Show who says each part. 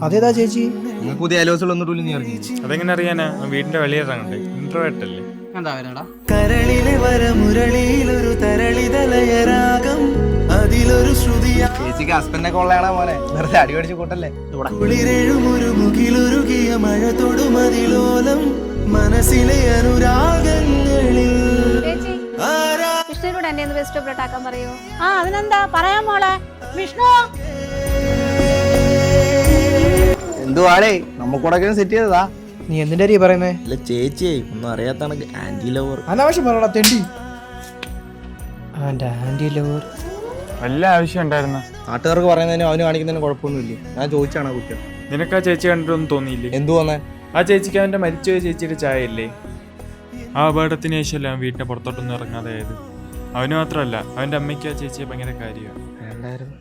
Speaker 1: അതേതാ ചേച്ചി?
Speaker 2: പുതിയ അലോസുകളൊന്നും നീ അറിഞ്ഞു?
Speaker 3: അതെങ്ങനെ അറിയാനാ? വീടിന്റെ വെളിയിറങ്ങണ്ടേ? ഇൻട്രോവേർട്ട് അല്ലേ?
Speaker 4: കരളിലെ വരമുരളിയിലൊരു തരളിതലയരാഗം അതിലൊരു ശ്രുതിയ
Speaker 2: ചേച്ചിക്ക് ഹസ്ബൻഡിനെ കൊള്ളയാണോ മോനെ? വെറുതെ അടി മേടിച്ച് കൂട്ടല്ലേ.
Speaker 4: കുളിരെഴുമൊരു മുകിലുരുകിയ മഴ തൊടുമതിലോലം മനസ്സിലെ അനുരാഗങ്ങളിൽ
Speaker 5: വിഷ്ണുവിനോട് എന്നെ ഒന്ന് ബെസ്റ്റ് ഓഫ് ആക്കാൻ പറയൂ.
Speaker 6: അതിനെന്താ പറയാൻ മോളെ. വിഷ്ണു
Speaker 2: എന്തുവാടേ നമ്മക്കൂടെ സെറ്റ് ചെയ്തതാ.
Speaker 1: നീ എന്തിന്റെ അരി പറയുന്നേ?
Speaker 4: അല്ല ചേച്ചിയെ ഒന്നും അറിയാത്താണ് ആന്റി ലവർ.
Speaker 1: അനാവശ്യം പറയടാ തെണ്ടി. ആന്റി ലവർ
Speaker 3: വല്ല ആവശ്യം ഉണ്ടായിരുന്ന?
Speaker 2: നാട്ടുകാർക്ക് പറയുന്നതിനും അവന് കാണിക്കുന്നതിനും കുഴപ്പമൊന്നുമില്ല. ഞാൻ ചോദിച്ചാണ് കുറ്റം.
Speaker 3: നിനക്ക് ആ ചേച്ചി കണ്ടിട്ടൊന്നും തോന്നിയില്ലേ?
Speaker 2: എന്തു വന്നേ?
Speaker 3: ആ ചേച്ചിക്ക് അവന്റെ മരിച്ചുപോയ ചേച്ചിയുടെ ചായ ഇല്ലേ? ആ അപകടത്തിന് ശേഷമല്ല അവൻ വീട്ടിന്റെ പുറത്തോട്ടൊന്നും ഇറങ്ങാതെ ആയത്. അവന് മാത്രമല്ല, അവന്റെ അമ്മയ്ക്ക് ആ ചേച്ചിയെ ഭയങ്കര കാര്യമാണ്.
Speaker 2: വേണ്ടായിരുന്നു.